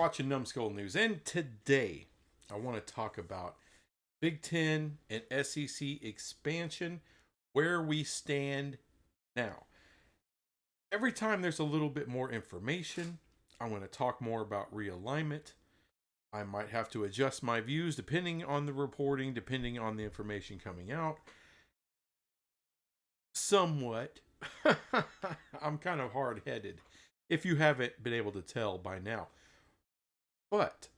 watching Numbskull News, and today I want to talk about Big Ten and SEC expansion, where we stand now. Every time there's a little bit more information, I'm going to talk more about realignment. I might have to adjust my views depending on the reporting, depending on the information coming out. Somewhat. I'm kind of hard headed, if you haven't been able to tell by now. But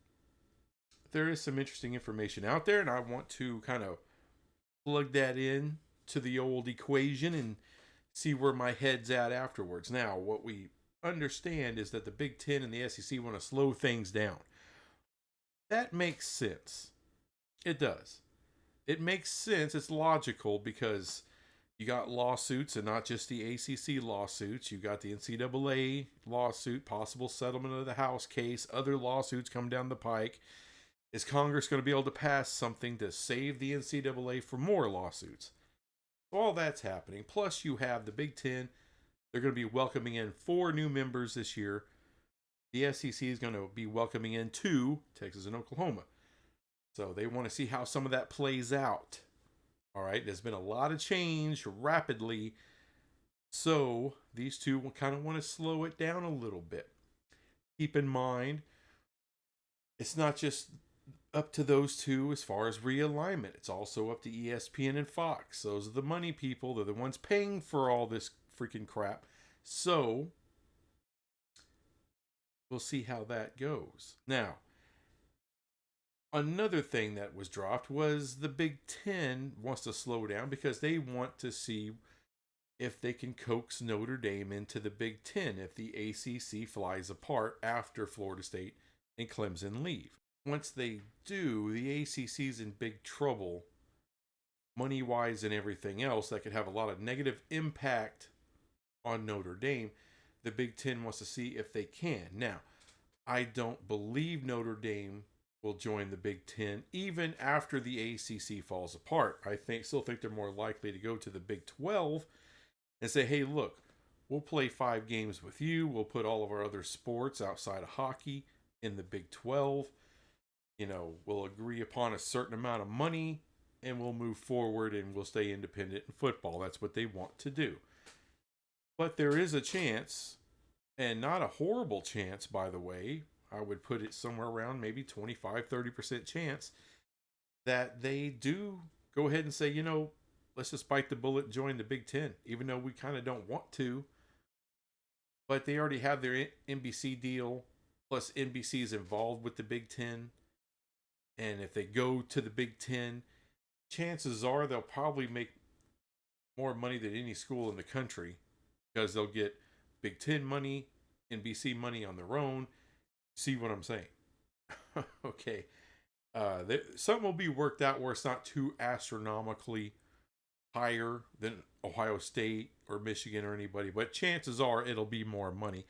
there is some interesting information out there, and I want to kind of plug that in to the old equation and see where my head's at afterwards. Now, what we understand is that the Big Ten and the SEC want to slow things down. That makes sense. It does. It makes sense. It's logical because you got lawsuits, and not just the ACC lawsuits. You got the NCAA lawsuit, possible settlement of the House case, other lawsuits come down the pike. Is Congress going to be able to pass something to save the NCAA from more lawsuits? So all that's happening. Plus, you have the Big Ten. They're going to be welcoming in 4 new members this year. The SEC is going to be welcoming in 2, Texas and Oklahoma. So they want to see how some of that plays out. All right, there's been a lot of change rapidly. So these two will kind of want to slow it down a little bit. Keep in mind, it's not just up to those two as far as realignment. It's also up to ESPN and Fox. Those are the money people. They're the ones paying for all this freaking crap. So we'll see how that goes. Now, another thing that was dropped was the Big Ten wants to slow down because they want to see if they can coax Notre Dame into the Big Ten if the ACC flies apart after Florida State and Clemson leave. Once they do, the ACC's in big trouble, money-wise and everything else. That could have a lot of negative impact on Notre Dame. The Big Ten wants to see if they can. Now, I don't believe Notre Dame will join the Big Ten even after the ACC falls apart. I still think they're more likely to go to the Big 12 and say, hey, look, we'll play 5 games with you. We'll put all of our other sports outside of hockey in the Big 12. We'll agree upon a certain amount of money and we'll move forward and we'll stay independent in football. That's what they want to do. But there is a chance, and not a horrible chance, by the way. I would put it somewhere around maybe 25-30% chance that they do go ahead and say, let's just bite the bullet and join the Big Ten, even though we kind of don't want to. But they already have their NBC deal, plus NBC is involved with the Big Ten. And if they go to the Big Ten, chances are they'll probably make more money than any school in the country because they'll get Big Ten money, NBC money on their own. See what I'm saying? Okay. Something will be worked out where it's not too astronomically higher than Ohio State or Michigan or anybody, but chances are it'll be more money.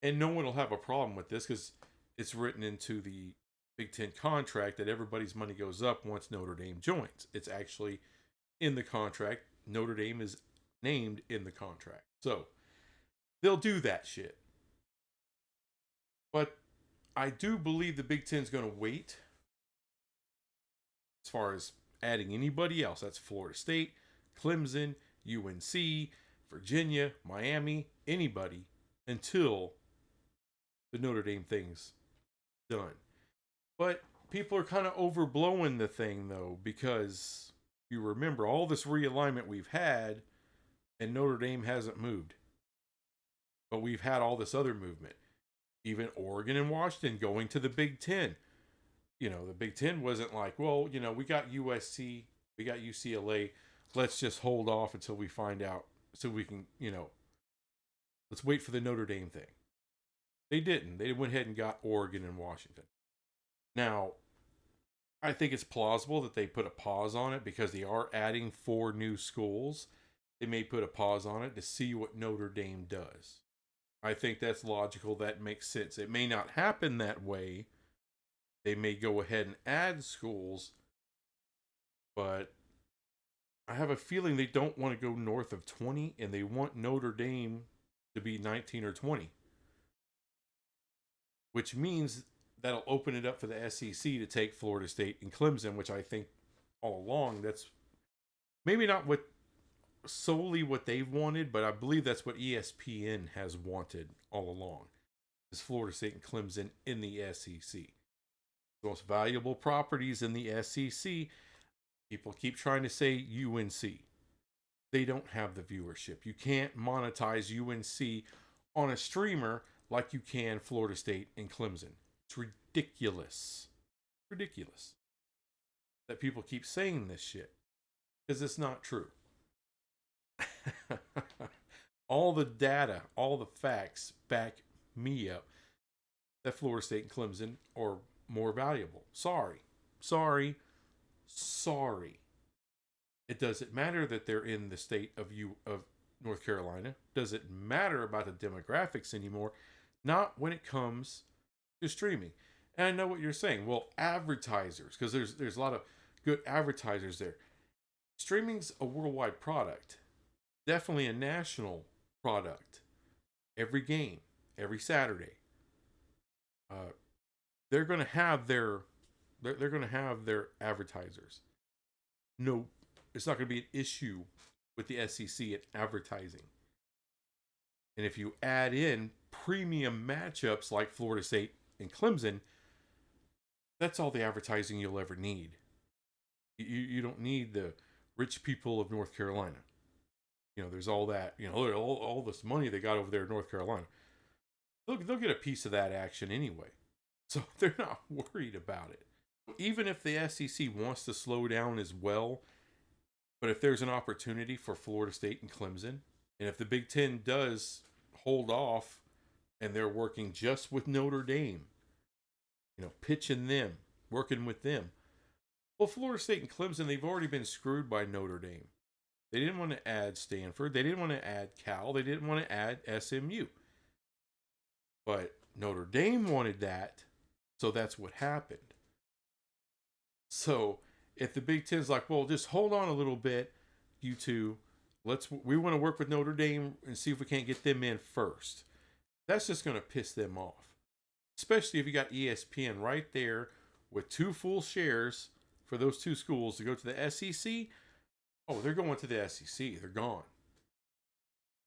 And no one will have a problem with this because it's written into the Big Ten contract that everybody's money goes up once Notre Dame joins. It's actually in the contract. Notre Dame is named in the contract. So they'll do that shit. But I do believe the Big Ten's going to wait as far as adding anybody else. That's Florida State, Clemson, UNC, Virginia, Miami, anybody until the Notre Dame thing's done. But people are kind of overblowing the thing, though, because you remember all this realignment we've had and Notre Dame hasn't moved. But we've had all this other movement. Even Oregon and Washington going to the Big Ten. The Big Ten wasn't like, well, we got USC, we got UCLA. Let's just hold off until we find out so we can, let's wait for the Notre Dame thing. They didn't. They went ahead and got Oregon and Washington. Now, I think it's plausible that they put a pause on it because they are adding 4 new schools. They may put a pause on it to see what Notre Dame does. I think that's logical. That makes sense. It may not happen that way. They may go ahead and add schools, but I have a feeling they don't want to go north of 20, and they want Notre Dame to be 19 or 20. Which means that'll open it up for the SEC to take Florida State and Clemson, which I think all along that's maybe not what solely what they've wanted, but I believe that's what ESPN has wanted all along is Florida State and Clemson in the SEC. The most valuable properties in the SEC, people keep trying to say UNC. They don't have the viewership. You can't monetize UNC on a streamer like you can Florida State and Clemson. It's ridiculous. Ridiculous that people keep saying this shit because it's not true. All the data, all the facts back me up that Florida State and Clemson are more valuable. Sorry. It doesn't matter that they're in the state of North Carolina. Doesn't matter about the demographics anymore. Not when it comes to streaming. And I know what you're saying. Well, advertisers, because there's a lot of good advertisers there. Streaming's a worldwide product. Definitely a national product. Every game, every Saturday, they're going to have their advertisers. No, it's not going to be an issue with the SEC at advertising. And if you add in premium matchups like Florida State and Clemson, that's all the advertising you'll ever need. You don't need the rich people of North Carolina. There's all that, all this money they got over there in North Carolina. They'll get a piece of that action anyway. So they're not worried about it. Even if the SEC wants to slow down as well, but if there's an opportunity for Florida State and Clemson, and if the Big Ten does hold off and they're working just with Notre Dame, pitching them, working with them. Well, Florida State and Clemson, they've already been screwed by Notre Dame. They didn't want to add Stanford. They didn't want to add Cal. They didn't want to add SMU. But Notre Dame wanted that, so that's what happened. So if the Big Ten's like, well, just hold on a little bit, you two, we want to work with Notre Dame and see if we can't get them in first. That's just going to piss them off. Especially if you got ESPN right there with 2 full shares for those 2 schools to go to the SEC. Oh, they're going to the SEC. They're gone.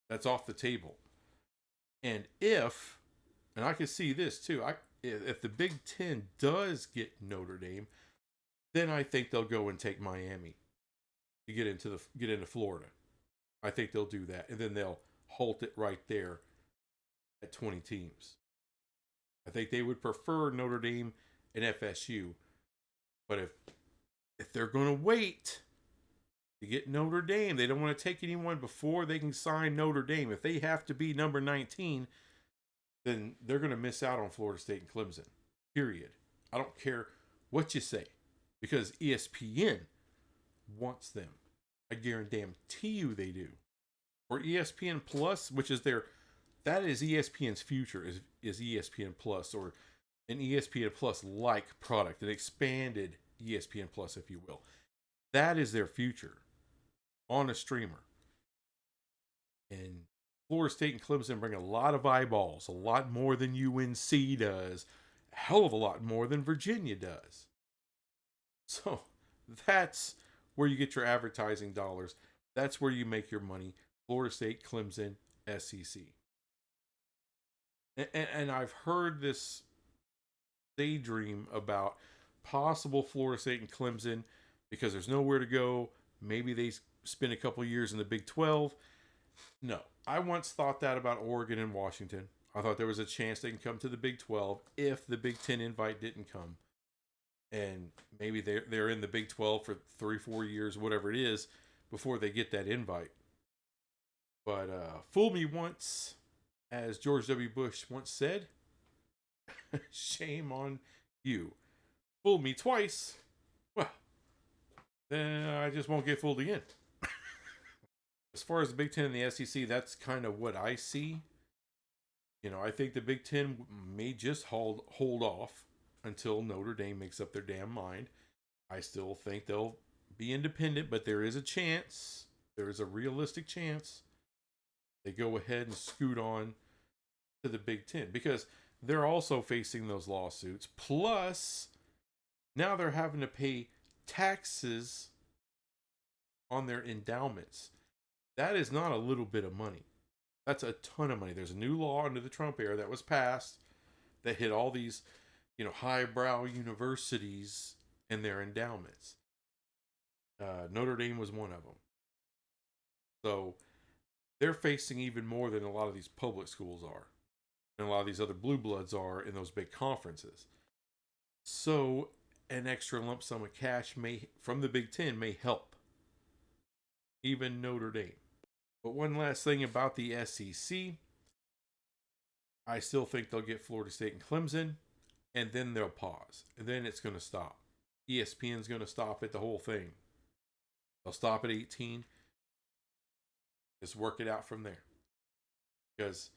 That's off the table. And I can see this too, if the Big Ten does get Notre Dame, then I think they'll go and take Miami to get into Florida. I think they'll do that, and then they'll halt it right there at 20 teams. I think they would prefer Notre Dame and FSU, but if they're going to wait to get Notre Dame, they don't want to take anyone before they can sign Notre Dame. If they have to be number 19, then they're going to miss out on Florida State and Clemson. Period. I don't care what you say, because ESPN wants them. I guarantee you they do. Or ESPN Plus, which is that is ESPN's future, is ESPN Plus, or an ESPN Plus like product, an expanded ESPN Plus, if you will. That is their future on a streamer. And Florida State and Clemson bring a lot of eyeballs, a lot more than UNC does, a hell of a lot more than Virginia does. So that's where you get your advertising dollars. That's where you make your money. Florida State, Clemson, SEC. And I've heard this daydream about possible Florida State and Clemson because there's nowhere to go. Maybe they spend a couple years in the Big 12. No, I once thought that about Oregon and Washington. I thought there was a chance they can come to the Big 12 if the Big 10 invite didn't come. And maybe they're in the Big 12 for 3-4 years, whatever it is, before they get that invite. But fool me once, as George W. Bush once said, shame on you. Fool me twice, well, then I just won't get fooled again. As far as the Big Ten and the SEC, that's kind of what I see. I think the Big Ten may just hold off until Notre Dame makes up their damn mind. I still think they'll be independent, but there is a chance, there is a realistic chance they go ahead and scoot on to the Big Ten. Because they're also facing those lawsuits. Plus, now they're having to pay taxes on their endowments. That is not a little bit of money. That's a ton of money. There's a new law under the Trump era that was passed that hit all these, highbrow universities and their endowments. Notre Dame was one of them. So they're facing even more than a lot of these public schools are, and a lot of these other blue bloods are in those big conferences. So an extra lump sum of cash from the Big Ten may help even Notre Dame. But one last thing about the SEC, I still think they'll get Florida State and Clemson, and then they'll pause, and then it's going to stop. ESPN's going to stop at the whole thing. They'll stop at 18. Just work it out from there, because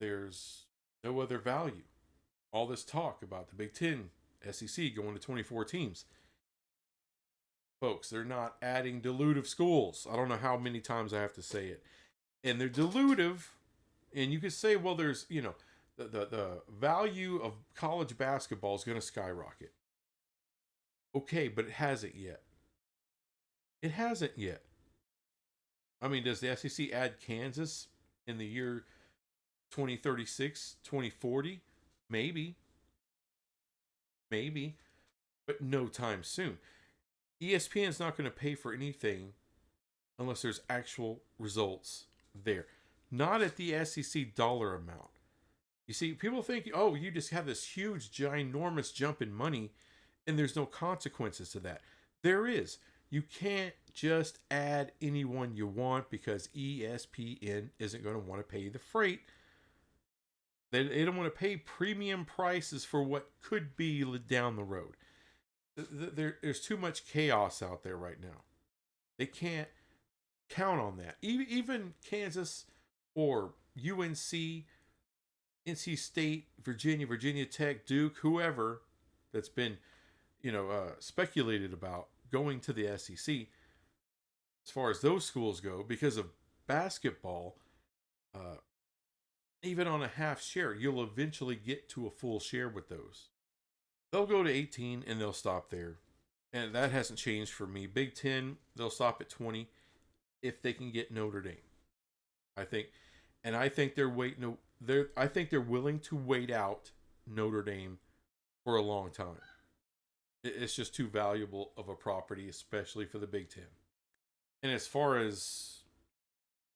there's no other value. All this talk about the Big Ten, SEC going to 24 teams. Folks, they're not adding dilutive schools. I don't know how many times I have to say it. And they're dilutive. And you could say, well, there's, the value of college basketball is going to skyrocket. Okay, but it hasn't yet. It hasn't yet. I mean, does the SEC add Kansas in the year 2036, 2040? Maybe. But no time soon. ESPN is not going to pay for anything unless there's actual results there. Not at the SEC dollar amount. You see, people think, oh, you just have this huge, ginormous jump in money and there's no consequences to that. There is. You can't just add anyone you want because ESPN isn't going to want to pay the freight. They don't want to pay premium prices for what could be down the road. There's too much chaos out there right now. They can't count on that. Even Kansas or UNC, NC State, Virginia Tech, Duke, whoever that's been, speculated about going to the SEC, as far as those schools go, because of basketball, even on a half share, you'll eventually get to a full share with those. They'll go to 18 and they'll stop there. And that hasn't changed for me. Big Ten, they'll stop at 20 if they can get Notre Dame. I think they're willing to wait out Notre Dame for a long time. It's just too valuable of a property, especially for the Big Ten. And as far as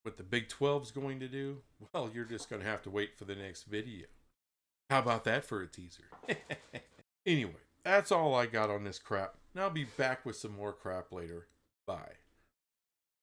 what the Big 12's going to do, well, you're just going to have to wait for the next video. How about that for a teaser? Anyway, that's all I got on this crap. And I'll be back with some more crap later. Bye.